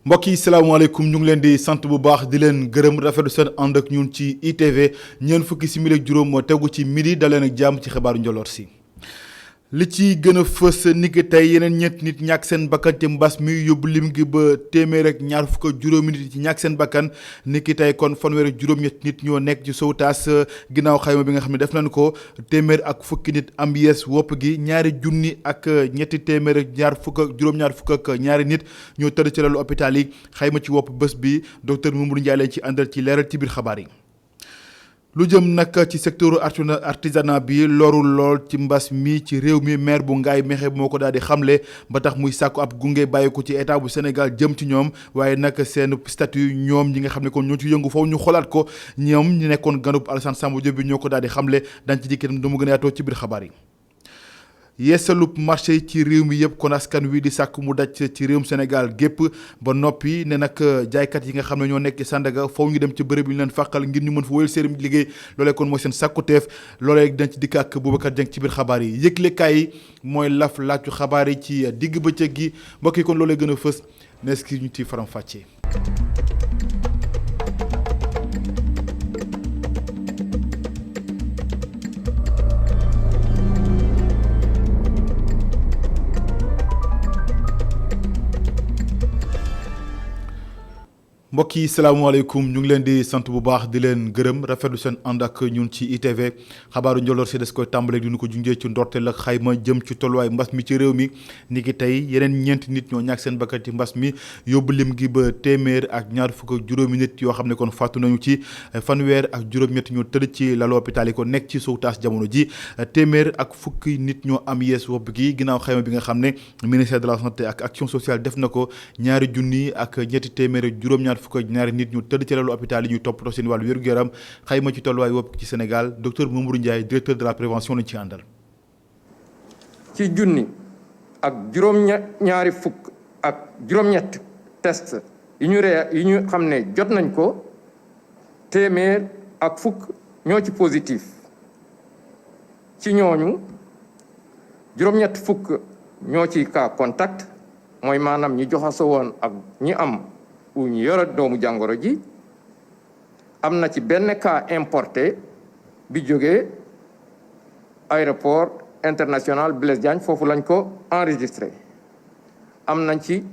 mbokk yi salaamaaleykum ñu ngi leen di sant bu baax di leen gërëm rafetlu seen ànd ak ñun ci ITV ñeent fukki simili ak juróom moo tegu ci midi daleen ak jàmm ci xibaaru njoloor si. li ci gën a fës niki tey yeneen ñeent nit ñàkk seen bakkan ci mbas mi yóbbu lim gi ba téeméer ak ñaar fukk ak juróomi nit ci ñàkk seen bakkan niki tey kon fanweer ak juróom-ñett nit ñoo nekk ci sowtaas ginnaaw xayma bi nga xam ne def nañ ko téeméer ak fukki nit am yees wopp gi ñaari junni ak ñetti téeméer ak ñaar fukk ak juróom-ñaar fukk ak ñaari nit ñoo tëdd ci lalu hôpital yi xayma ci wopp bés bi docteur Mamadou Ndiaye leen ci àndal ci leeral ci biir xabaar yi. lu jëm nag ci secteur artisanat bi loru lool ci mbas mi ci réew mi maire bu Ngaye Mékhé moo ko daal di xamle ba tax muy sàkku ab gunge bàyyi ko ci état bu Sénégal jëm ci ñoom waaye nag seen statut ñoom ñi nga xam ne kon ñoo ci yëngu foofu ñu xoolaat ko ñoom ñu nekkoon ganub Alassane Samba Diop bi ñoo ko daal di xamle dañ ci dikkitam du mu gën a yaatoo ci biir xabaar yi. yeesalub marché yi ci réew mi yëpp kon askan wi di sàkk mu daj ci réewum Sénégal gépp ba noppi ne nag jaaykat yi nga xam ne ñoo nekk ci Sandaga foofu ñu dem ci bërëb yi ñu leen fàqal ngir ñu mën fa wéyal seen liggéey loolee kon mooy seen sàkkuteef loolee dañ ci dikk ak Boubacar Dieng ci biir xabaar yi yëglekaay yi mooy laf laaju xabaar yi ci digg bëccëg gi mbokk yi kon loolee gën a fës nees ki ñu ci faram fàccee. mbokk yi salaamaaleykum ñu ngi leen di sant bu baax di leen gërëm rafetlu seen ànd ak ñun ci ITV xabaaru njoloor si des koy tàmbale di ñu ko junjee ci ndorteel ak xayma jëm ci tolluwaay mbas mi ci réew mi ni ki tey yeneen ñeenti nit ñoo ñàkk seen bakkan ci mbas mi yóbbu lim gi ba téeméer ak ñaar fukk ak juróomi nit yoo xam ne kon fàttu nañu ci fanweer ak juróom-ñett ñoo tëdd ci lalu hôpital yi ko nekk ci sowtaas jamono ji téeméer ak fukki nit ñoo am yees wopp gi ginnaaw xayma bi nga xam ne ministère de la santé ak action sociale def na ko ñaari junni ak ñetti téeméer ak juróom-ñaar fukk ak ñaari nit ñu tëdd ci lalu hôpital yi ñuy toppatoo seen wàllu wér-gu-yaram xayma ci tolluwaay wopp ci Sénégal docteur Mamadou Ndiaye directeur de la prévention lañ ci àndal. ci junni ak ñaari fukk ak juróom-ñett test yi ñu xam ne jot nañ ko téeméer ak fukk ñoo ci positif ci ñooñu juróom-ñett fukk ñoo ci cas contact mooy maanaam ñi joxasoo woon ak ñi am u ñu yore doomu jàngoro ji am na ci benn cas importé bi jógee aéroport international Blaise Diagne foofu lañ ko enregistré am nañ ci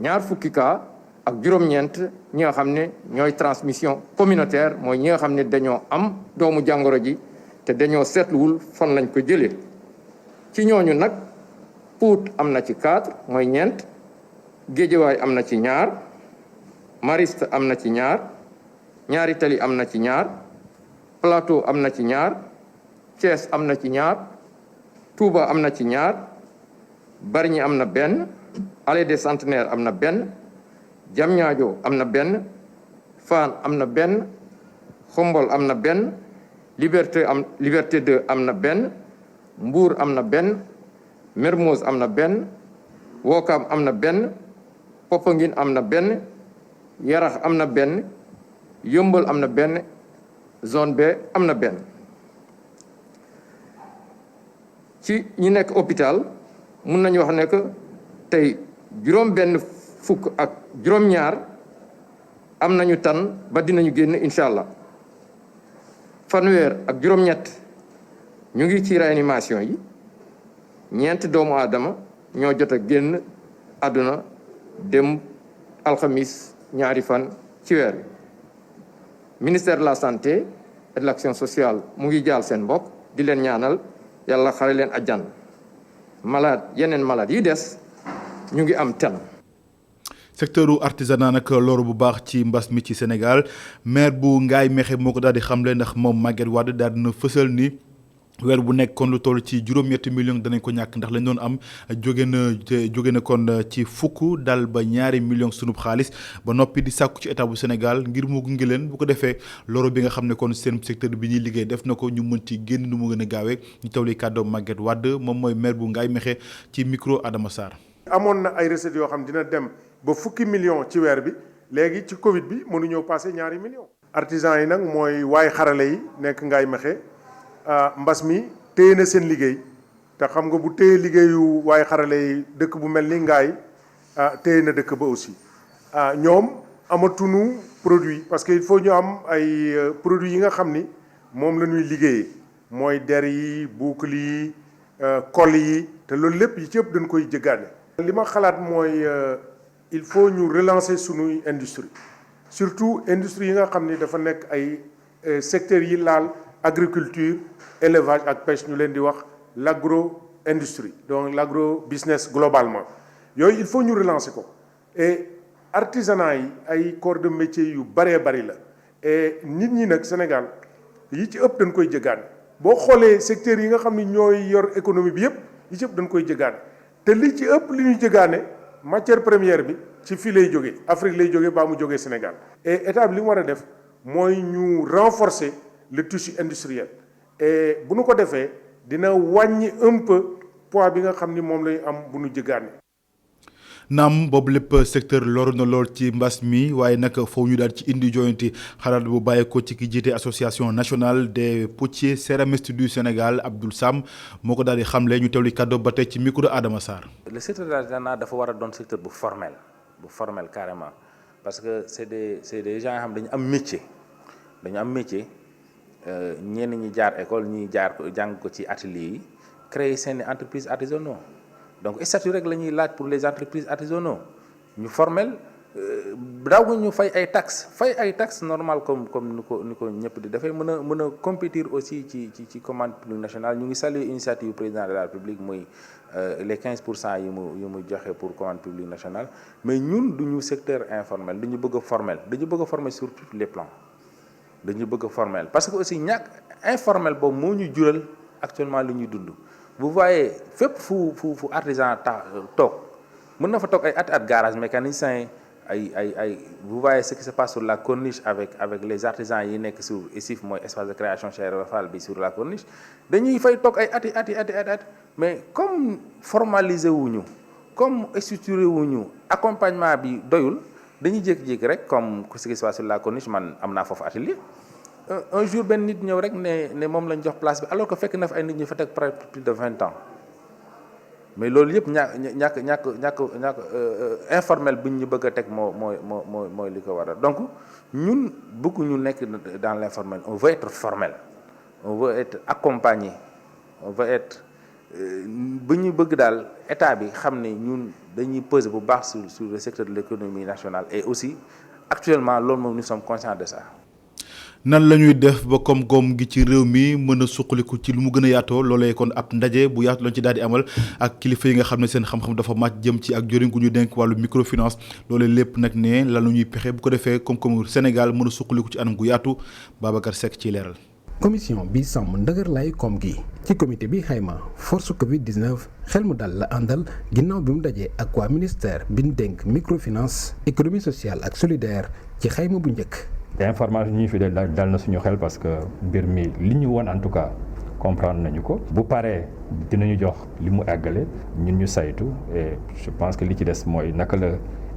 ñaar fukki cas ak juróom-ñeent ñi nga xam ne ñooy transmission communautaire mooy ñi nga xam ne dañoo am doomu jàngoro ji te dañoo seetluwul fan lañ ko jëlee ci ñooñu nag Pout am na ci 4 mooy ñeent Guédiawaye am na ci ñaar Mariste am na ci ñaar Ñaari Tali am na ci ñaar Plateau am na ci ñaar Thiès am na ci ñaar Touba am na ci ñaar Bargny am na benn Allée des Centenaires am na benn Diamniadio am na benn Fann am na benn Xombol am na benn Liberté 2 am na benn Mbour am na benn Mermoz am na benn Ouakam am na benn Popenguine am na benn Yarax am na benn Yëmbal am na benn zone B am na benn ci ñi nekk hôpital mun nañu wax ne que tey juróom benn fukk ak juróom-ñaar am nañu tan ba dinañu génn incha allah fanweer ak juróom-ñett ñu ngi ci réanimation yi ñeent doomu aadama ñoo jot a génn àdduna dem alxamis ñaari fan ci weer bi ministère de la santé et de l'action sociale mu ngi jaal seen mbokk di leen ñaanal yàlla xare leen àjjana yeneen malade yi des ñu ngi am tan secteuru artisanat nag loru bu baax ci mbas mi ci Sénégal maire bu Ngaye Mékhé moo ko daal di xamle ndax moom Maguette Wade daal dina fësal ni weer bu nekk kon lu toll ci juróom-ñetti millions danañ ko ñàkk ndax lañ doon am jóge na kon ci fukk dal ba ñaari millions sunub xaalis ba noppi di sàkku ci état bu Sénégal ngir mu gunge leen bu ko defee loro bi nga xam ne kon seen secteur bi ñuy liggéey def na ko ñu mën ci génn nu mu gën a gaawee ñu tawli kàddoom Maguette Wade moom mooy maire bu Ngaye Mékhé ci micro Adama Sarr. amoon na ay recettes yoo xam dina dem ba fukki millions ci weer bi léegi ci Covid bi mënuñoo passé ñaari millions. artisans yi nag mooy waay xarale yi nekk Ngaye Mékhé mbas mi téye na seen liggéey te xam nga bu téye liggéeyu waaye xarale yi dëkk bu mel ni Ngaye téye na dëkk ba aussi ñoom amatuñu produit parce que il faut ñu am ay produits yi nga xam ni moom la ñuy liggéeyee mooy der yi boucle yi colle yi te loolu lépp yi ci ëpp dañ koy jëggaane. li ma xalaat mooy il faut ñu relancer sunuy industrie surtout industrie yi nga xam ni dafa nekk ay secteurs yi laal agriculture élevage ak pêche ñu leen di wax l'agro-industrie donc l'agro-business globalement yooyu il faut ñu relancer ko et artisanat yi ay corps de métier yu bëree bëri la et nit ñi nag Sénégal yi ci ëpp dañ koy jëggaane boo xoolee secteurs yi nga xam ni ñooy yor économie bi yëpp yi ci ëpp dañ koy jëggaane te li ci ëpp li ñuy jëggaane matière première bi ci fii lay jógee Afrique lay jógee baa mu jógee Sénégal et état bi li mu war a def mooy ñu renforcer le tissu industriel et bu nu ko defee dina wàññi un peu poids bi nga xam ni moom lay am bu nu jëggaane. naam boobu lépp secteur loru na lool ci mbas mi waaye nag foofu ñu daal ci indi joyanti xalaat bu bàyyeekoo ci ki jiite association nationale des potiers céramistes du Sénégal Abdoul Sam moo ko daal di xamle ñu teewlu kàddu ba tey ci micro Adama Sarr. le secteur de l'artisanat dafa war a doon secteur bu formel carrément parce que c'est des gens yoo xam dañu am métier ñenn ñi jaar école ñi jàng ko ci atelier yi créer seen entreprise artisanaux donc statut rek la ñuy laaj pour les entreprises artisanaux ñu formel daaw ñu fay ay taxes normal comme ni ko ñëpp di dafay mën a compétir aussi ci commande publique nationale ñu ngi saluer initiative président de la République muy les 15% yi mu joxe pour commande publique nationale mais ñun duñu secteur informel dañu bëgg a former sur tous les plans dañu bëgg a formel parce que aussi ñàkk informel boobu moo ñu jural actuellement lu ñuy dund. vous voyez fépp fu artisan toog mën na fa toog ay at garage mécanicien ay vous voyez ce qui se passe sur la corniche avec les artisans yi nekk sur ESIF mooy espace de création Cheikh Ibra Fall bi sur la corniche dañuy fay toog ay ati mais comme formalisé wuñu comme structuré wuñu accompagnement bi doyul dañuy jékki-jékki rek comme ce qui se passe sur la corniche man am naa foofu atelier un jour benn nit ñëw rek ne moom lañ jox place bi alors que fekk na fa ay nit ñu fa teg plus de 20 ans mais loolu yëpp ñàkk informel bi ñu bëgg a teg mooy li ko waral donc ñun bëgguñu nekk dans l'informel on veut être formel on veut être accompagné on veut être bu ñu bëgg daal état bi xam ne ñun dañuy peser bu baax sur le secteur de l'économie nationale et aussi actuellement loolu moom nous sommes conscients de ça. nan la ñuy def ba koom-koom gi ci réew mi mën a suqaliku ci lu mu gën a yaatoo loolee kon ab ndaje bu yaatu lañ ci daal di amal ak kilifa yi nga xam ne seen xam-xam dafa màcc jëm ci ak jëriñ gu ñu denk wàllu microfinance loolee lépp nag ne lan la ñuy pexe bu ko defee koom-koomu Sénégal mën a suqaliku ci anam gu yaatu Babacar Seck ci leeral. commission bi sàmm ndëgër lay koom gi ci comité bi xayma force Covid 19 xel mu dal la àndal ginnaaw bi mu dajee ak waa ministère bi ñu dénk microfinance économie sociale ak solidaire ci xayma bu njëkk. te information yi ñu fi dal na suñu xel parce que mbir mi li ñu woon en tout cas comprendre nañu ko bu paree dinañu jox li mu àggale ñun ñu saytu et je pense que li ci des mooy naka la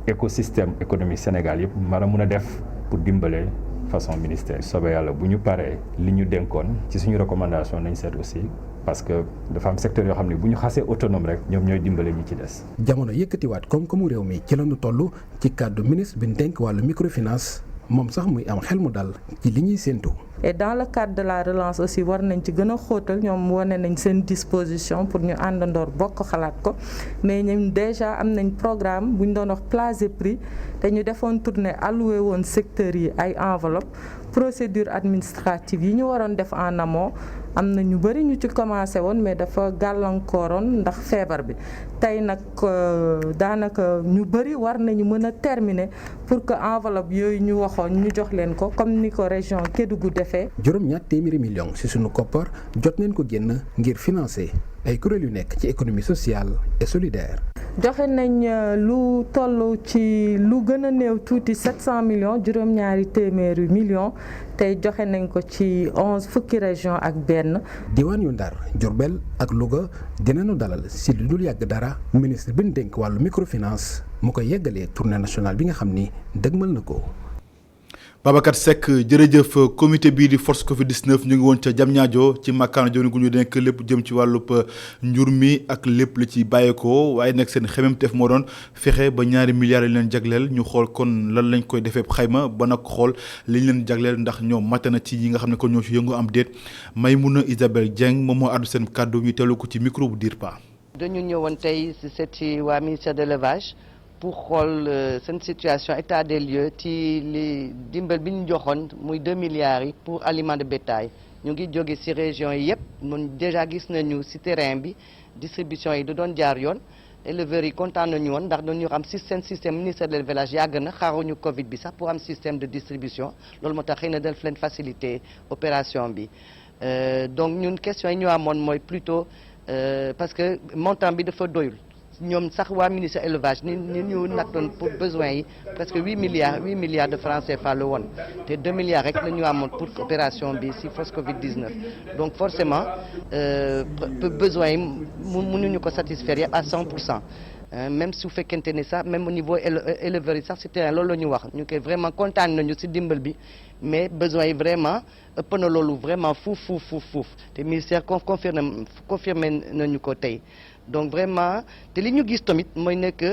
écosystème économique Sénégal yëpp mën a def pour dimbale façon ministère soobee yàlla bu ñu paree li ñu dénkoon ci suñu recommandation nañ seet aussi parce que dafa am secteur yoo xam ne bu ñu xasee autonome rek ñoom ñooy dimbale ñi ci des. jamono yëkkatiwaat koom-koomu réew mi ci lañu toll ci kàddu ministre bi ñu dénk wàllu microfinance moom sax muy am xel mu dal ci li ñuy séentu. et dans le cadre de la relance aussi war nañ ci gën a xóotal ñoom wane nañ seen disposition pour ñu àndandoor bokk xalaat ko mais ñun déjà am nañ programme bu ñu doon wax place et prix te ñu defoon tournée alloué woon secteurs yi ay enveloppe procédure administrative yi ñu waroon def en amont am na ñu bëri ñu ci commencé woon mais dafa gàllankooroon ndax feebar bi tey nag daanaka ñu bëri war nañu mën a terminer pour que enveloppe yooyu ñu waxoon ñu jox leen ko comme ni ko région Kédougou defee. juróom-ñaar téeméeri millions ci sunu koppar jot nañ ko génn ngir financer ay kuréel yu nekk ci économie sociale et solidaire. joxe nañ lu toll ci lu gën a néew tuuti 700 millions juróom-ñaari téeméeri millions tey joxe nañ ko ci 11 fukki région ak benn. diwaan yu Ndar Diourbel ak Louga dinañu dalal si lu dul yàgg dara ministre bi ñu dénk wàllu microfinance mu koy yeggalee tournée nationale bi nga xam ni dëgmal na ko. Babacar Seck jërëjëf comité bii di force Covid 19 ñu ngi woon ca Diamniadio ci makkaan joni gu ñu denk lépp jëm ci wàllub njur mi ak lépp li ci bàyyeekoo waaye nag seen xememteef moo doon fexe ba ñaari milliards yi leen jagleel ñu xool kon lan lañ koy defee xayma ba nag xool li ñu leen jagleel ndax ñoom mate na ci yi nga xam ne kon ñoo ci yëngu am déet Maymouna Isabelle Dieng moom moo àddu seen kàddu ñu teelu ko ci micro bu DIRPA. dañu ñëwoon tey si seet ci waa ministère de l'élevage pour xool seen situation état des lieux ci li dimbal bi ñu joxoon muy 2 milliards yi pour aliment de bétail ñu ngi jóge ci région yi yëpp mun déjà gis nañu ci terrain bi distribution yi du doon jaar yoon éleveurs yi kontaan nañu woon ndax dañu am système ministère de l'élevage yàgg na xaaruñu Covid bi sax pour am système de distribution loolu moo tax xëy na daf leen faciliter opération bi donc ñun question yi ñu amoon mooy plutôt parce que montant bi dafa doyul ñoom sax waa ministère élevage ni ñu nattoon pour besoin yi presque 8 milliards de francs CFA la woon te 2 milliards rek la ñu amoon pour opération bi si force Covid 19 donc forcément besoin yi mënuñu ko satisfaire yëpp à 100%. Même su fekkente ne sax même au niveau éleveurs yi sax si terrain loolu la ñu wax ñu koy vraiment kontaan nañu si dimbal bi mais besoin yi vraiment ëpp na loolu vraiment fuuf te ministère confirmé nañu ko tey donc vraiment te li ñu gis tamit mooy nekk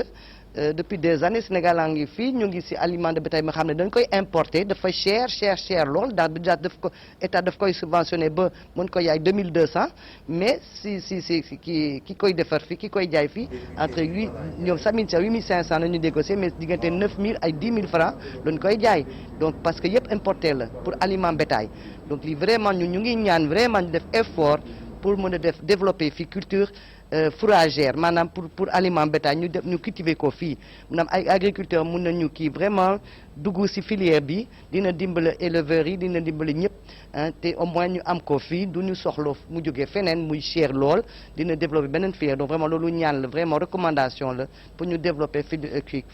depuis des années Sénégal a ngi fii ñu ngi si aliment de bétail ma xam ne dañ koy importer dafa cher lool ndax déjà état daf koy subventionné ba mën ko yaay 2200 mais si ki koy defar fii ki koy jaay fii entre ñoom 8500 la ñu négocier mais diggante 9000 ay 10 000 francs lañ koy jaay donc parce que yëpp importé la pour aliment bétail donc lii vraiment ñu ngi ñaan vraiment ñu def effort pour mën a développer fii culture fourragère maanaam pour aliment bétail ñu cultiver ko fii maanaam ay agriculteurs mun nañu kii vraiment dugg ci filière bi dina dimbale éleveurs yi dina dimbale ñëpp te au moins ñu am ko fii du ñu soxla mu jógee feneen muy cher lool dina développer beneen filière donc vraiment loolu ñaan la vraiment recommandation la pour ñu développer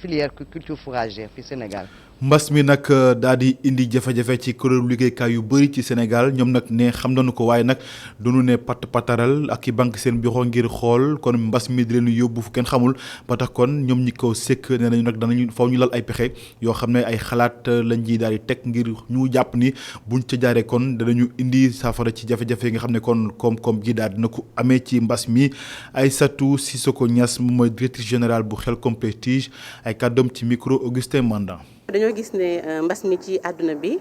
filière culture fourragère fii Sénégal. mbas mi nag daal di indi jafe-jafe ci kuréelu liggéeykaay yu bëri ci Sénégal ñoom nag ne xam nañu ko waaye nag duñu ne pataral ak i banque seen bixoo ngir xool kon mbas mi di leen yóbbu fu kenn xamul ba tax kon ñoom ñi ko sëkk nee nañu nag danañu faw ñu lal ay pexe yoo xam ne ay xalaat lañ ji daal di teg ngir ñu jàpp ni buñ ca jaaree kon danañu indi saafara ci jafe-jafe yi nga xam ne kon koom-koom gi daal dina ko amee ci mbas mi. Aïssatou Sissoko Niass moom mooy directrice générale bu Xelcom Prestige ay kàddoom ci micro Augustin Mandan. dañoo gis ne mbas mi ci àdduna bi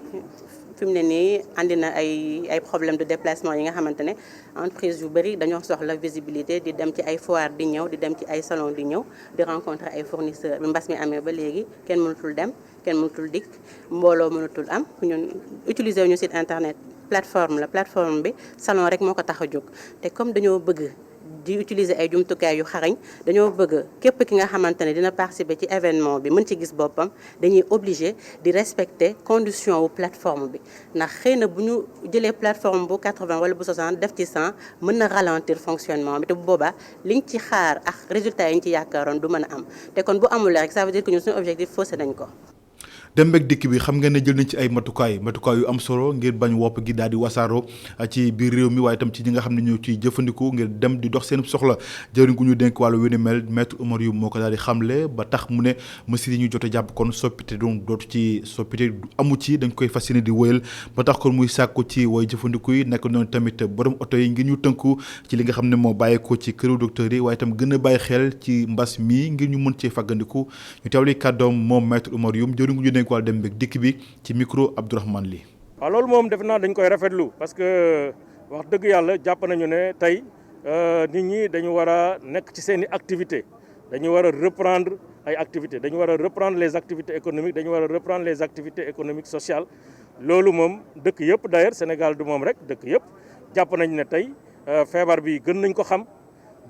fi mu ne nii andi na ay problème de déplacement yi nga xamante ne entreprise yu bëri dañoo soxla visibilité di dem ci ay foire di ñëw di dem ci ay salon di ñëw di rencontrer ay fournisseurs bi mbas mi amee ba léegi kenn mënatul dem kenn mënatul dikk mbooloo mënatul am ñun utiliser wu ñu site internet plateforme bi salon rek moo ko tax a jóg te comme dañoo bëgg di utiliser ay jumtukaay yu xarañ dañoo bëgg képp ki nga xamante ne dina participer ci événement bi mën ci gis boppam dañuy obligé di respecter condition wu plateforme bi ndax xëy na bu ñu jëlee plateforme bu 80 wala bu 60 def ci 100 mën na ralentir fonctionnement bi te bu boobaa liñ ci xaar ak résultats yi ñu ci yaakaaroon du mën a am te kon bu amul rek ça veut dire que ñun suñu objectif faussé nañ ko. dem beeg dikk bi xam nga ne jël nañ ci ay matukaay yu am solo ngir bañ wopp gi daal di wasaaroo ci biir réew mi waaye itam ci ñi nga xam ne ñoo ciy jëfandiku ngir dem di dox seen soxla jëriñ gu ñu dénk wàllu wi ni mel maître Oumar Youm moo ko daal di xamle ba tax mu ne mesures yi ñu jot a jàpp kon soppite donc dootu ci soppite amu ci dañ koy fas yéene di wëyal ba tax kon muy sàkku ci way jëfandiku yi nekk noonu tamit borom oto yi ngir ñu tënku ci li nga xam ne moo bàyyeekoo ci këru docteur yi waaye itam gën a bàyyi xel ci mbas mi ngir ñu mën cee faggandiku ñu teewli kàddoom moom maître Oumar Youm jëriñ gu ñu dénk wàllu dem beeg dikk bi ci micro Abdourahmane Ly. waaw loolu moom def naa dañ koy rafetlu parce que wax dëgg yàlla jàpp nañu ne tey nit ñi dañu war a nekk ci seen i activités dañu war a reprendre ay activités dañu war a reprendre les activités économiques dañu war a reprendre les activités économiques sociales loolu moom dëkk yëpp d'ailleurs Sénégal du moom rek dëkk yëpp jàpp nañ ne tey feebar bi gën nañ ko xam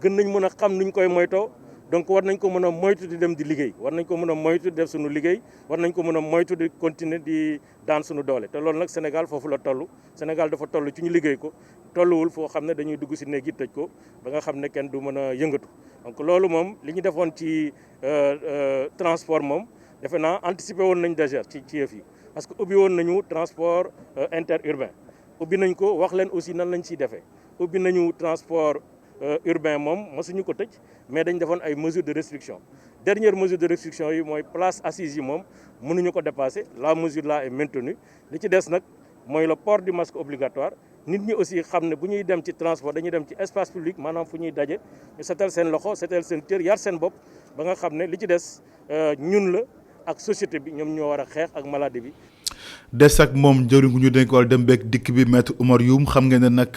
gën nañ mën a xam nuñ koy moytoo donc war nañ ko mën a moytu di dem di liggéey war nañ ko mën a moytu di def suñu liggéey war nañ ko mën a moytu di continuer di daan suñu doole te loolu nag Sénégal foofu la toll Sénégal dafa toll ci ñu liggéey ko tolluwul foo xam ne dañuy dugg si néeg yi tëj ko ba nga xam ne kenn du mën a yëngatu donc loolu moom li ñu defoon ci transport moom defe naa anticiper woon nañ déjà ci yëf yi parce que ubbi woon nañu transport interurbain ubbi nañ ko wax leen aussi nan lañ ciy defee ubbi nañu transport urbain moom mosuñu ko tëj mais dañ defoon ay mesures de restriction dernière mesure de restriction yi mooy place assise yi moom mënuñu ko dépasser la mesure là est maintenue li ci des nag mooy le port du masque obligatoire nit ñi aussi xam ne bu ñuy dem ci transport dañuy dem ci espace public maanaam fu ñuy daje ñu setal seen loxo setal seen cër yar seen bopp ba nga xam ne li ci des ñun la ak société bi ñoom ñoo war a xeex ak maladie bi. des ak moom jëriñ ku ñu dénk wàllu dem beeg dikk bi maître Oumar Youm xam ngeen ne nag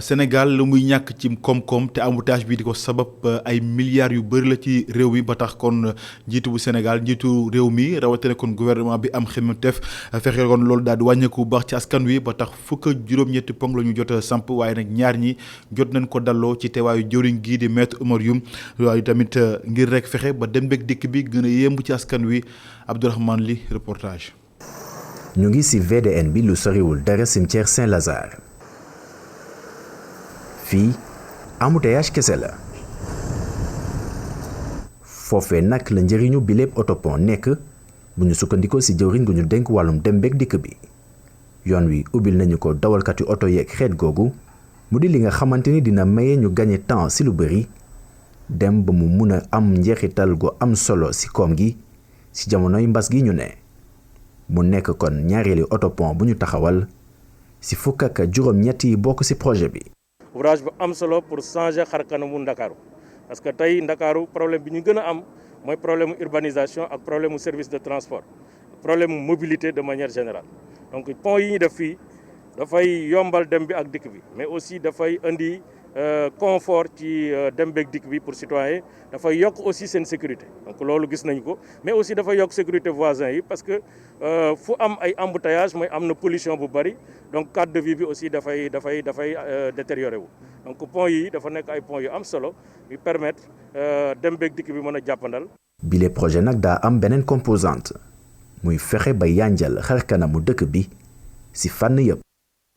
Sénégal lu muy ñàkk ci koom-koom te embouteillage bi di ko sabab ay milliards yu bëri la ci réew mi ba tax kon njiitu bu Sénégal njiitu réew mi rawatina kon gouvernement bi am xemmeemteef fexe kon loolu daal di wàññeeku bu baax ci askan wi ba tax fukk ak juróom-ñetti ponk la ñu jot a samp waaye nag ñaar ñi jot nañ ko dalloo ci teewaayu jëriñ gii di maître Oumar Youm waaye tamit ngir rek fexe ba dem beeg dikk bi gën a yemb ci askan wi Abdourahmane Li reportage. ñu ngi ci VDN bi lu soriwul dara cimetière Saint-Lazare fii embouteillage kese la foofee nag la njëriñu bi lépp autopont nekk bu ñu sukkandikoo ci jëwriñ gu ñu dénk wàllum dem beeg dikk bi yoon wi ubbil nañu ko dawalkati oto yeeg xeet googu mu di li nga xamante ni dina maye ñu gagné temps ci lu bëri dem ba mu mun a am njeexital gu am solo ci koom gi ci jamonoy mbas gi ñu ne. mu nekk kon ñaareeli autopont bu ñu taxawal ci fukk ak juróom-ñett yi bokk ci projet bi. ouvrage bu am solo pour changer xar kanamu Ndakaaru parce que tey Ndakaaru problème bi ñu gën a am mooy problème urbanisation ak problème service de transport problème mobilité de manière générale donc pont yi ñu def fii dafay yombal dem bi ak dikk bi mais aussi dafay indi confort ci dem beeg dikk bi pour citoyen dafay yokk aussi seen sécurité donc loolu gis nañ ko mais aussi dafay yokk sécurité voisins yi parce que fu am ay embouteillage mooy am na pollution bu bari donc cadre de vie bi aussi dafay détérioré wu donc pont yi dafa nekk ay pont yu am solo yu permettre dem beeg dikk bi mën a jàppandal. bile projet nag daa am beneen composante muy fexe ba yanjal xar kanamu dëkk bi ci fànn yëpp.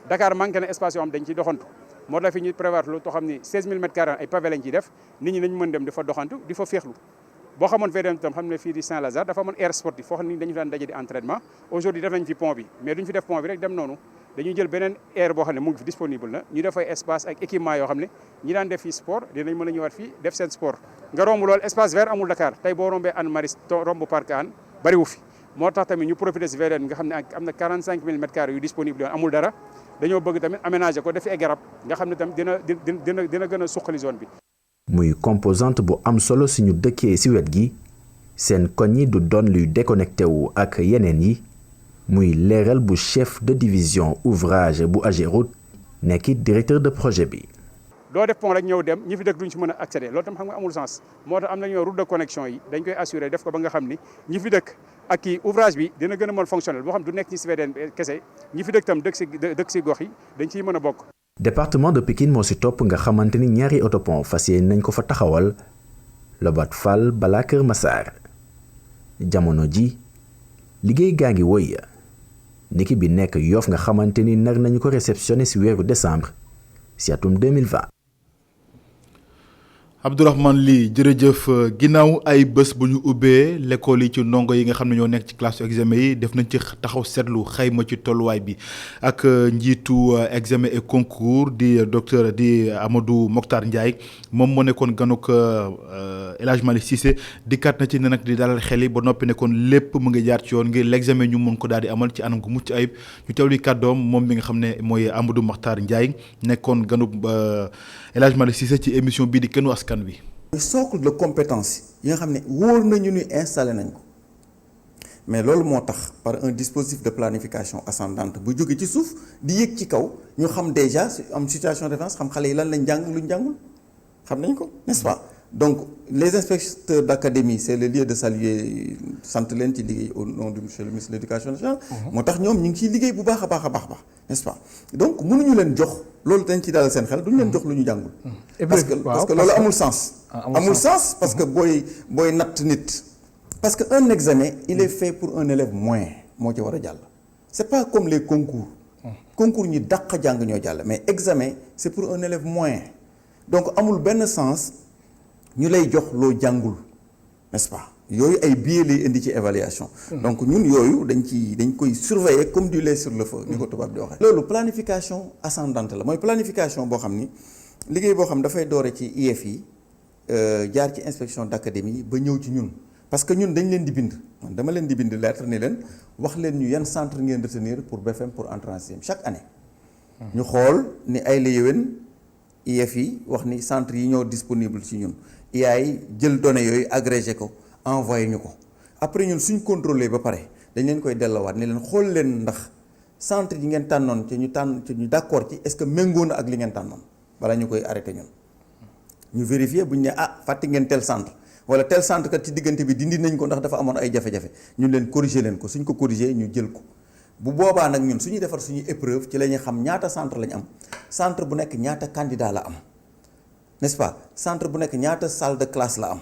Dakar manqué na espace yoo xam dañ ciy doxantu moo tax fi ñu prévoir lu too xam ni 16000 mètres carrés ay pavé lañ ciy def nit ñi nañ mën dem di fa doxantu di fa féexlu boo xamoon VDN tam xam ne fii di Saint-Lazare dafa amoon aire sportif foo xam ni dañu daan daje di entraînement aujourd'hui def nañ fi pont bi mais duñ fi def pont bi rek dem noonu dañuy jël beneen aire boo xam ne mu ngi fi disponible na ñu def ay espace ak équipement yoo xam ne ñi daan def fii sport dinañ mën a ñëwaat fii def seen sport nga romb loolu espace vert amul Dakar tey boo rombee Hann Maristes romb parc Hann bariwu fi moo tax tamit ñu profité si VDN nga xam ne am na 45000 mètres carrés yu disponible yoon amul dara dañoo bëgg tamit aménager ko def ay garab nga xam ne tamit dina gën a suqali zone bi. muy composante bu am solo suñu dëkkee ci wet gi seen koñ yi du doon luy déconnecté wu ak yeneen yi muy leeral bu chef de division ouvrage bu AGEROUTE nekkit directeur de projet bi. doo def pont rek ñëw dem ñi fi dëkk duñ ci mën a accéder loolu tam xam nga amul sens moo tax am na ñoo route de connexion yi dañ koy assurer def ko ba nga xam ni ñi fi dëkk ak kii ouvrage bi dina gën a mën fonctionnel boo xam du nekk ci VDN kese ñi fi dëkk tam dëkk ci gox yi dañ ciy mën a bokk. département de Pikine moo ci topp nga xamante ni ñaari autopont fas yéene nañ ko fa taxawal Lobat Fall balaa Kër Massar jamono ji liggéey gaa ngi woy niki bi nekk Yoff nga xamante ni nar nañu ko réceptionné ci weeru décembre ci atum 2020. Abdourahmane Li jërëjëf ginnaaw ay bés bu ñu ubbee l'école yi ci ndongo yi nga xam ne ñoo nekk ci classe examen yi def nañ ci taxaw seetlu xayma ci tolluwaay bi ak njiitu examen et concours di docteur di Amadou Mokhtar Ndiaye moom moo nekkoon ganuk El Hadj Malick Cissé dikkaat na ci ne nag di dalal xel yi ba noppi nekkoon lépp mu ngi jaar ci yoon ngir l'examen ñu mën ko daal di amal ci anam gu mucc ayib ñu teewlu kàddoom moom mi nga xam ne mooy Amadou Mokhtar Ndiaye nekkoon ganuk El Hadj Malick Cissé ci émission bii di Kennu Askan Wi. socle de compétence yi nga xam ne wóor nañu ni installé nañ ko mais loolu moo tax par un dispositif de planification ascendante bu jóge ci suuf di yëg ci kaw ñu xam déjà am situation de référence xam xale yi lan lañ jàng luñ jàngul xam nañ ko n'est-ce pas donc les inspecteurs d'académie c'est le lieu de saluer sant leen ci liggéey au nom du monsieur le ministre de l'éducation nationale moo tax ñoom ñu ngi ciy liggéey bu baax a baax n'est-ce pas donc mënuñu leen jox loolu dañ ci dalal seen xel duñu leen jox lu ñu jàngul parce que loolu amul sens amul sens parce que booy natt nit parce que un examen il est fait pour un élève moyen moo ci war a jàll c'est pas comme les concours ñi dàq jàng ñoo jàll mais examen c'est pour un élève moyen donc amul benn sens ñu lay jox loo jàngul n'est-ce pas yooyu ay biais lay indi ci évaluation donc ñun yooyu dañ koy surveiller comme du lait sur le feu ni ko tubaab di waxee loolu planification ascendante la mooy planification boo xam ni liggéey boo xam dafay doore ci IEF yi jaar ci inspection d'académie ba ñëw ci ñun parce que ñun dañ leen di bind man dama leen di bind lettre ne leen wax leen ñu yan centre ngeen retenir pour BFM pour entrée en sixième chaque année. ñu xool ni ay la yéwén IEF yi wax ni centre yi ñoo disponible ci ñun IA yi jël données yooyu agrégé ko envoyé ñu ko après ñun suñ contrôlé ba pare dañ leen koy delloowaat ne leen xool leen ndax centre yi ngeen tànnoon ci ñu d'accord ci est-ce que méngoo na ak li ngeen tànnoon bala ñu koy arrêté ñun ñu vérifier bu ñu ne fàtte ngeen tel centre wala tel centre kat ci diggante bi dindi nañ ko ndax dafa amoon ay jafe-jafe ñun leen corriger leen ko suñ ko corriger ñu jël ko bu boobaa nag ñun suñuy defar suñuy épreuve ci la ñuy xam ñaata centre lañ am centre bu nekk ñaata candidat la am n'est-ce pas centre bu nekk ñaata salle de classe la am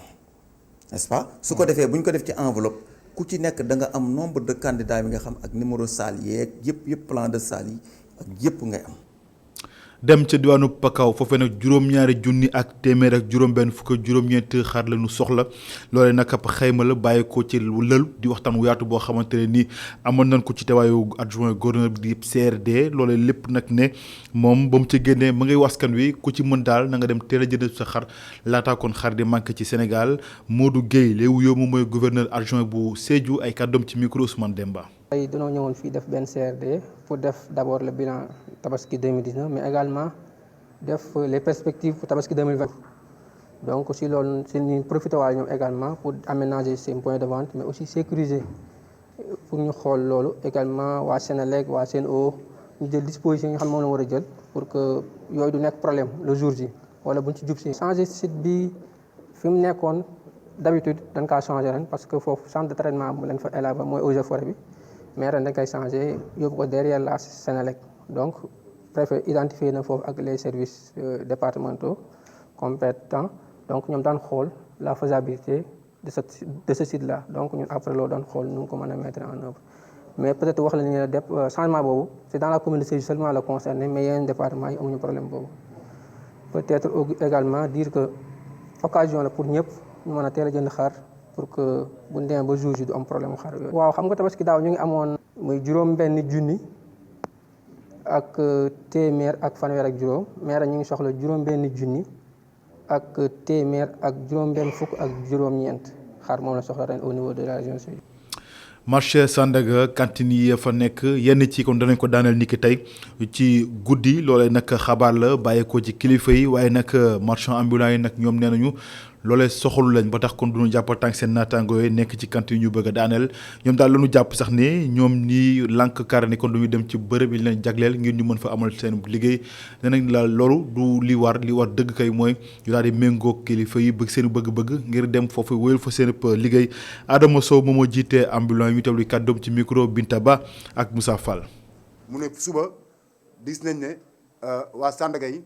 n'est-ce pas su ko defee bu ñu ko def ci enveloppe ku ci nekk da nga am nombre de candidats bi nga xam ak numéro salle yeeg yëpp plan de salle yi ak yëpp ngay am. dem ca diwaanu Pakao foofee nag juróom-ñaari junni ak téeméer ak juróom-benn fukk ak juróom-ñeent xar la ñu soxla loolee nag ab xayma la bàyyi ko ci lël di waxtaan wu yaatu boo xamante ne nii amoon nañ ko ci teewaayu adjoint gouverneur bi di CRD loolee lépp nag ne moom ba mu ci génnee ma ngay waskan wi ku ci mën daal na nga dem teel a jënd sa xar laataa kon xar di manqué ci Sénégal Modou Guèye léegi wuyoo moom mooy gouverneur adjoint bu Sédhiou ay kàddoom ci micro Ousmane Demba. tey dañoo ñëwoon fii def benn CRD pour def d'abord le bilan Tabaski 2019 mais également def les perspectives pour Tabaski 2020 donc si loolu si ñu profité waale ñoom également pour aménager seen point de vente mais aussi sécuriser pour ñu xool loolu également waa Sénélec waa Sen'Eau ñu jël disposition yi nga xam ne moom la war a jël pour que yooyu du nekk problème le jour ji wala buñ ci jub si changer site bi fi mu nekkoon d'habitude dañ kaa changer ren parce que foofu centre de traitement bu leen fa élaborer mooy eaux et forêt bi mais ren dañ koy changé yóbbu ko derrière la Sénélec donc préfet identifié na foofu ak les services départementaux compétents donc ñoom daan xool la faisabilité de ce site là donc ñun après loolu daan xool nu mu ko mën a mettre en œuvre mais peut-être wax la ni ne def changement boobu c'est dans la commune de Sédhiou seulement la concerné mais yeneen département yi amuñu problème boobu peut-être également dire que occasion la pour ñëpp ñu mën a teel a jënd xar pour que bu ñu demee ba jour ji du am problème xar yooyu. waaw xam nga tabaski daaw ñu ngi amoon muy juróom-benn junni ak téeméer ak fanweer ak juróom mais ren ñu ngi soxla juróom-benn junni ak téeméer ak juróom-benn fukk ak juróom-ñeent xar moom la soxla ren au niveau de la région Sédhiou. marché Sandaga cantine yi fa nekk yenn ci kon danañ ko daaneel niki tey ci guddi loolee nag xabaar la bàyyeekoo ci kilifa yi waaye nag marchand ambulant yi nag ñoom nee nañu loolee soxalu lañ ba tax kon duñu jàpp tànk seen naataango yi nekk ci cantine yu bëgg a daaneel ñoom daal lañu jàpp sax ne ñoom ñi lànk kar ni kon duñu dem ci bërëb yi leen jagleel ngir ñu mën fa amal seen liggéey nee nañ la loolu du li war dëgg kay mooy ñu daal di méngoo kilifa yi bëgg seen bëgg-bëgg ngir dem foofu wéyal fa seen liggéey Adama Sow moom moo jiite ambulant ñu tawli kàddoom ci micro Binta Ba ak Moussa Fall. mu ne suba gis nañ ne waa Sandaga yi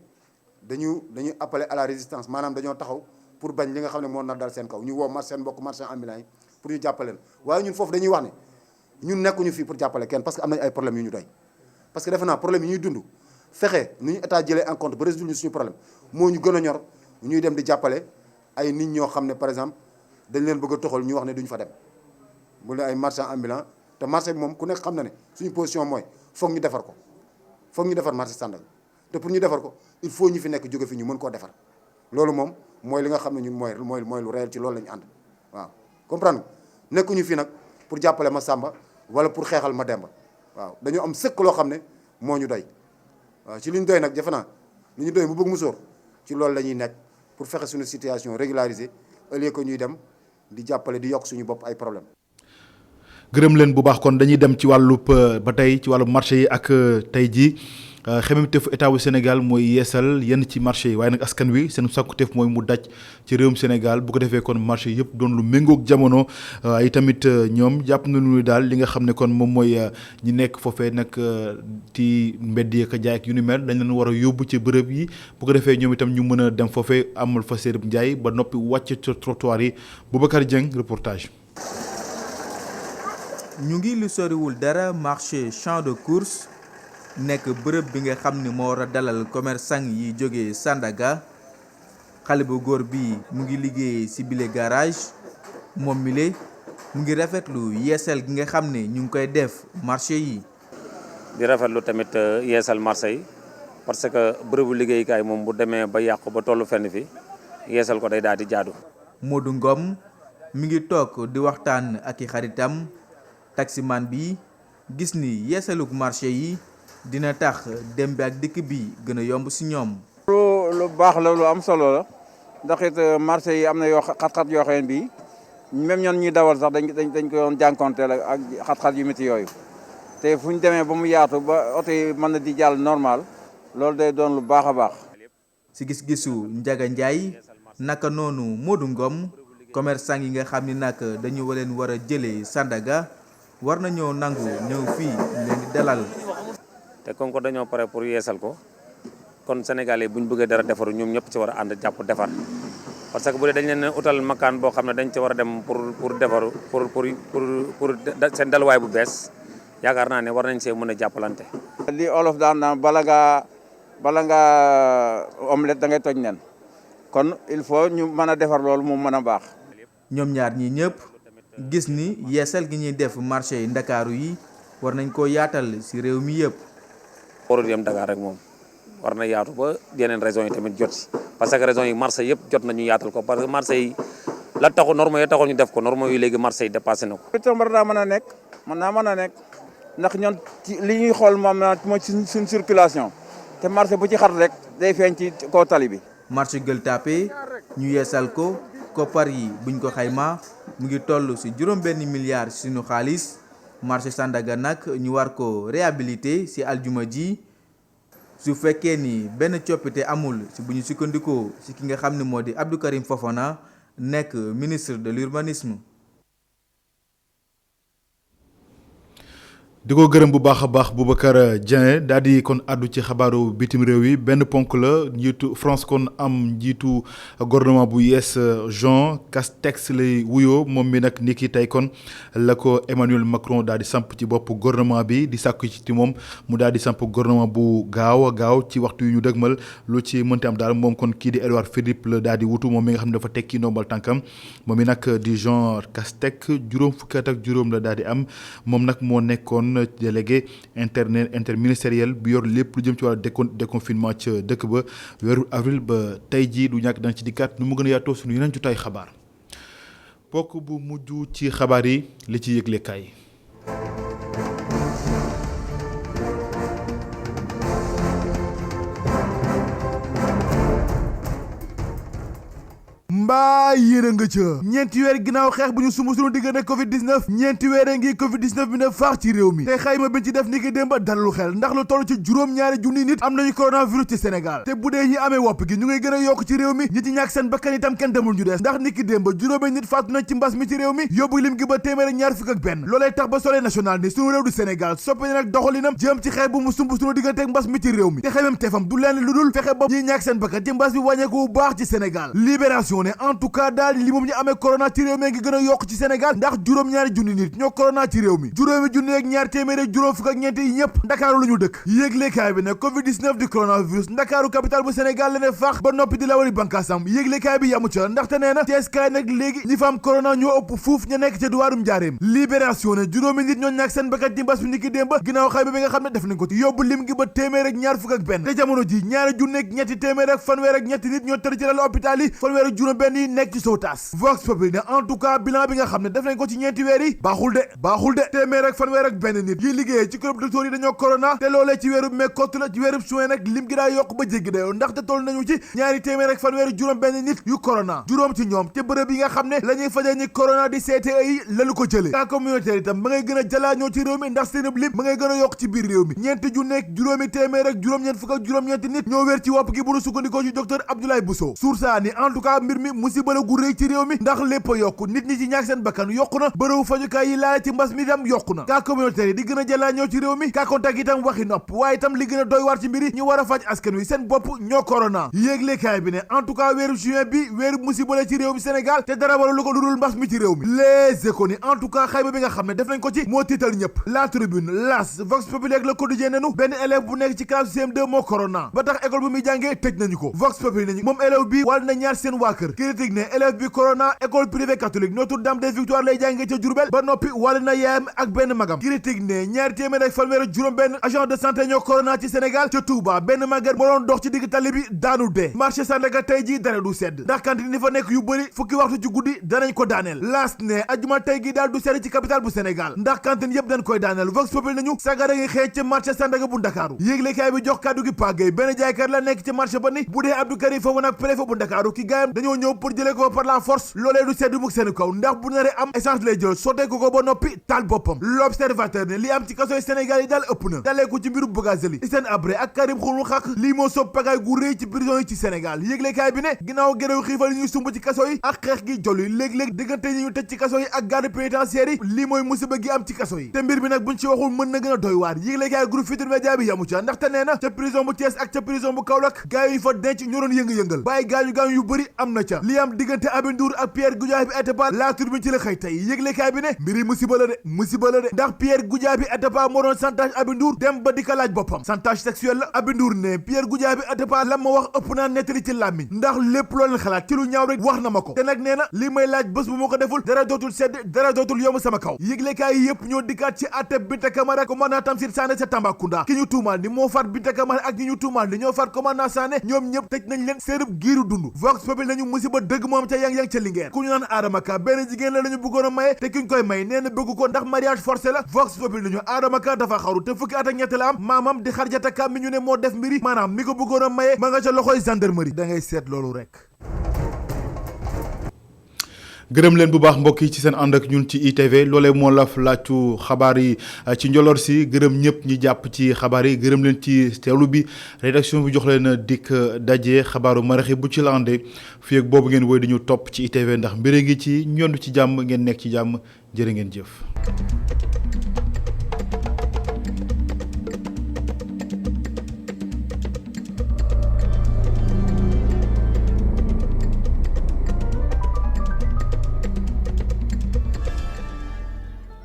dañuy appelé à la résistance maanaam dañoo taxaw pour bañ li nga xam ne moo nar dal seen kaw ñu woo seen mbokk marchand ambulant yi pour ñu jàppale leen waaye ñun foofu dañuy wax ne ñun nekkuñu fii pour jàppale kenn parce que am nañ ay problèmes yu ñu doy parce que defe naa problème yi ñuy dund fexe nu ñu état jëlee en compte ba résoudre ñu suñu problème moo ñu gën a ñor ñuy dem di jàppale ay nit ñoo xam ne par exemple dañ leen bëgg a toxal ñu wax ne duñu fa dem bu ne ay marchand ambulant te marché bi moom ku nekk xam na ne suñu position mooy foog ñu defar ko foog ñu defar marché Sandaga te pour ñu defar ko il faut ñu fi nekk jóge fi ñu mën koo defar loolu moom mooy li nga xam ne ñun mooy lu réel ci loolu la ñu ànd waaw comprendre nekkuñu fi nag pour jàppale ma Samba wala pour xeexal ma Demba waaw dañoo am sëkk loo xam ne moo ñu doy waaw ci li ñu doy nag defe naa li ñu doy bu bëgg mu sóor ci loolu la ñuy nekk pour fexe suñu situation régularisée au lieu que ñuy dem di jàppale di yokk suñu bopp ay problème gërëm leen bu baax kon dañuy dem ci wàllub ba tey ci wàllub marché yi ak tey jii xemmeemteefu état wu Sénégal mooy yeesal yenn ci marché yi waaye nag askan wi seen sàkkuteef mooy mu daj ci réewum Sénégal bu ko defee kon marché yëpp doon lu méngoog jamono ay tamit ñoom jàpp nañu daal li nga xam ne kon moom mooy ñi nekk foofee nag ci mbedd yi ak jaay ak yu ni mel dañ leen war a yóbbu ci bërëb yi bu ko defee ñoom itam ñu mën a dem foofee amal fa seen njaay ba noppi wàcc ci trottoir yi Boubacar Dieng reportage. ñu ngi lu soriwul dara marché champ de course nekk bërëb bi nga xam ne moo war a dalal commerçant yi jógee Sandaga xale bu góor bi mu ngi liggéey ci bile garage moom mi mu ngi rafetlu yeesal gi nga xam ne ñu ngi koy def marché yi. di rafetlu tamit yeesal marché yi parce que bërëbu liggéeykaay moom bu demee ba yàqu ba tollu fenn fi yeesal ko day daal di jaadu. Modou Ngom mi ngi toog di waxtaan ak i xaritam taximan bi gis ni yeesaluk marché yi dina tax dem bi ak dikk bi gën a yomb si ñoom. lu baax la lu am solo la ndax it marché yi am na yoo xat-xat yoo xam ne bii même ñoon ñuy dawal sax dañ ko doon jànkonteel ak xat-xat yu métti yooyu te fu ñu demee ba mu yaatu ba oto yi mën na di jàll normal loolu day doon lu baax a baax. si gis-gisu Ndiaga Ndiaye naka noonu Modou Ngom commerçant yi nga xam ni nag dañu leen war a jëlee Sandaga war nañoo nangu ñëw fii leen di dalal. te kon ko dañoo pare pour yeesal ko kon Sénégalais bu ñu bëggee dara defaru ñoom ñëpp ci war a ànd jàpp defar parce que bu dee dañ leen utal makaan boo xam ne dañ ci war a dem pour defaru pour seen dalwaay bu bees yaakaar naa ne war nañ see mën a jàppalante. li olof daan na bala ngaa omelette da ngay toj nen kon il faut ñu mën a defar loolu mu mën a baax. ñoom ñaar ñi ñëpp gis ni yeesal gi ñuy def marché yi Ndakaaru yi war nañ koo yaatal ci réew mi yëpp. warul yem Dakar rek moom war na yaatu ba yeneen régions yi tamit jot ci parce que régions yi marché yëpp jot nañu yaatal ko parce que marché yi la taxu normes yi taxul ñu def ko normes yi léegi marché yi dépassé na ko. itam war naa mën a nekk ndax ñoom ci li ñuy xool moom mooy suñ circulation te marché bu ci xat rek day feeñ ci kaw tali bi. marché Gueule Tapée ñu yeesal ko koppar yi buñ ko xayma mu ngi toll ci juróom-benn milliard suñu xaalis marché Sandaga nag ñu war ko réhabilité ci aljuma ji su fekkee ni benn coppite amul ci bu ñu sukkandikoo ci ki nga xam ne moo di Abdou Karim Fofana nekk ministre de l'urbanisme. di ko gërëm bu baax a baax Boubacar Dieng daal di kon àddu ci xabaaru bitim réew yi benn ponk la njiitu France kon am njiitu gouvernement bu yees Jean Castex lay wuyoo moom mi nag ni ki tey kon la ko Emmanuel Macron daal di samp ci bopp gouvernement bi di sàkku ci moom mu daal di samp gouvernement bu gaaw a gaaw ci waxtu yu ñu dëgmal lu ci mënti am daal moom kon kii di Édouard Philippe la daal di wutu moom mi nga xam ne dafa tekki ndombal tànkam moom mi nag di Jean Castex juróom fukki at ak juróom la daal di am moom nag moo nekkoon délégué interministériel bi yor lépp lu jëm ci wàllu déconfinement ca dëkk ba weeru avril ba tey jii du ñàkk dana ci dikkaat nu mu gën a yaatoo suñu yeneen jotaay xabaar bokk bu mujj ci xabaar yi li ci yëglekaay. mbaa yéen a nga ca ñeenti weer ginnaaw xeex bu ñu sumb suñu diggante covid 19 ñeenti weer a ngi covid 19 bi ne faax ci réew mi te xayma bi ci def ni ki démb dalalu xel ndax lu toll ci juróom-ñaari junni nit am nañu coronavirus ci Sénégal te bu dee ñi amee wopp gi ñu ngay gën a yokk ci réew mi ñi ci ñàkk seen bakkan itam kenn demul ñu des ndax ni ki démb juróomi nit faatu nañ ci mbas mi ci réew mi yóbbu lim gi ba téeméer ak ñaar fukk ak benn loolee tax ba Soleil national ni suñu réew du Sénégal soppi na nag doxalinam jëm ci xeex bu mu sumb suñu diggante ak mbas mi ci réew mi te xaymam teefam du leen lu dul fexe ba ñi ñàkk seen bakkan ci mbas bi wàññeeku bu baax ci Sénégal Libération ne en tout cas daal li moom ñu amee corona ci réew mi ngi gën a yokk ci Sénégal ndax juróom-ñaari junni nit ñoo corona ci réew mi juróomi junni ak ñaar téeméer ak juróom fukk ak ñeent yi ñëpp ndakaaru la ñu dëkk yéeglekaay bi ne covid 19 du coronavirus ndakaaru capital bu Sénégal la ne fax ba noppi di la wari bankaasam yéeglekaay bi yamu ca ndaxte nee na teeskaay nag léegi ñi fa am corona ñoo ëpp fuuf ña nekk ca duwaarum njaareem Libération ne juróomi nit ñoo ñàkk seen bakkan ci mbas bi niki démb ginnaaw xayma bi nga xam ne def nañ ko ci yóbbu lim gi ba téeméer ak ñaar fukk ak benn te jamono ji ñaari junni ak ñetti téeméer ak fanweer ak ñetti nit ñoo tëdd ci lalu hôpital yi fanweer ak juróom benn yi nekk ci sowtaas Vox Populi ne en tout cas bilan bi nga xam ne def nañ ko ci ñeenti weer yi baaxul de téeméer ak fanweer ak benn nit yi liggéeyee ci club docteur yi dañoo corona te loolee ci weerub mai kott la ci weerub juin nag lim gi daa yokk ba jéggi dayoo ndaxte toll nañu ci ñaari téeméer ak fanweer ak juróom benn nit yu corona juróom ci ñoom te bërëb yi nga xam ne la ñuy fajee ñi corona di CTE yi lalu ko jëlee cas communautaire itam ma ngay gën a jalaa ñoo ci réew mi ndax seen lim ma ngay gën a yokk ci biir réew mi ñeenti ju nekk juróomi téeméer ak juróom-ñeent fukk ak juróom-ñeenti nit ñoo wér ci wopp gi bu nu sukkandikoo ci docteur Abdoulaye Bousso Soursa ni en tout cas mbir mi musiba la gu rëy ci réew mi ndax lépp a yokku nit ñi ci ñàkk seen bakkan yokku na bërëbu fajukaay yi laale ci mbas mi itam yokku na cas communautaire yi di gën a jalaa ñëw ci réew mi cas contact itam waxi nopp waaye itam li gën a doy waar ci mbiri ñu war a faj askan wi seen bopp ñoo corona yéeglekaay bi ne en tout cas weeru juin bi weeru musiba la ci réew mi Sénégal te dara wara lu ko ludul mbas mi ci réew mi Les Échos ni en tout cas xayma bi nga xam ne def nañ ko ci moo tiital ñëpp La Tribune L'As Vox Populi ak Le Quotidien nenu benn élève bu nekk ci classe CM2 moo corona ba tax école bu muy jàngee tëj nañu ko Vox Populi nañu moom élève bi wàll na ñaar seen waa kër critique ne élève bi corona école privée catholique Notre-Dame des Victoires lay jàngee ca Diourbel ba noppi wàll na yaayam ak benn magam. critique ne ñaari téeméer ak fanweer ak juróom-benn agent de santé ñoo corona ci Sénégal ca Touba benn màgget moo doon dox ci digg tali bi daanu dee. marché Sandaga tey ji dara du sedd ndax cantine ni fa nekk yu bëri fukki waxtu ci guddi danañ ko daaneel. laas ne ajuma tey gi daal du sedd ci capitale bu Sénégal ndax cantine yëpp dañ koy daaneel vox populi nañu sagara ngi xeeñ ca marché Sandaga bu Ndakaaru yéeglekaay bi jox kàddu gi pagay benn jaaykat la nekk ci marché ba ni bu dee Abdou Karim Fofana nag préfet bu Ndakaaru ki gaayam dañoo ñëw pour jëlee ko par la force loolee du sedd mukk seen kaw ndax bu naree am essence lay jël sottee ko ba noppi taal boppam. L'Observateur ne li am ci kasoy Sénégal yi daal ëpp na dalee ko ci mbiru Bougazelli Hissène Habré ak Karim Xrum Xax lii moo sob pagaay gu rëy ci prison yi ci Sénégal yéeglekaay bi ne ginnaaw géréw xiifal yi ñuy sumb ci kaso yi ak xeex gi jolli léeg-léeg diggante yi ñu tëj ci kaso yi ak garde pénitentiaire yi lii mooy musiba gi am ci kaso yi te mbir bi nag buñ ci waxul mën na gën a doy waar yéeglekaay groupe Futurs Médias bi yamu ca ndaxte nee na ca prison bu Thiès ak ca prison bu Kaolack gaay yi fa denc ñu doon yënga-yëngal bàyyi gaañu yu bëri am na ca li am diggante Aby Ndour ak Pierre Goudiaby Atepa la Tribune ci la xëy tey yéeglekaay bi ne mbiri musiba la de ndax Pierre Goudiaby Atepa moo doon chantage Aby Ndour dem ba di ka laaj boppam chantage sexuel la Aby Ndour ne Pierre Goudiaby Atepa la ma wax ëpp naa nettali ci làmmiñ ndax lépp loo leen xalaat ci lu ñaaw rek wax na ma ko te nag nee na li may laaj bés bu ma ko deful dara dootul sedd dara dootul yomb sama kaw yéeglekaay yi yëpp ñoo dikkaat ci àtte Binta Camara commandant Tamsir Sané sa Tambacounda ki ñu tuumaal ni moo faat Binta Camara ak ñi ñu tuumaal ni ñoo faat commandant Sané ñoom ñëpp tëj nañ leen seenub giiru dund Vox Populi nañu musiba dëgg moom ca yang-yang ca Linguère ku ñu naan Adama Ka benn jigéen la lañu bëggoon a maye te ki ñu koy may nee na bëgg ko ndax mariage forcé la Vox Populi nañu Adama Ka dafa xaru te fukki at ak ñett la am maamam di Xarjata Ka mi ñu ne moo def mbiri maanaam mi ko bëggoon a maye ma nga ca loxoy gendarmerie da ngay seet loolu rek. gërëm leen bu baax mbokk yi ci seen ànd ak ñun ci ITV loolee moo laf laaju xabaar yi ci njoloor si gërëm ñëpp ñi jàpp ci xabaar yi gërëm leen ci teewlu bi rédaction bi jox leen dikk daje xabaaru maraxi bu ci lande fii ak boobu ngeen woy dañu topp ci ITV ndax mbire ngi ci ñondu ci jàmm ngeen nekk ci jàmm jërë ngeen jëf.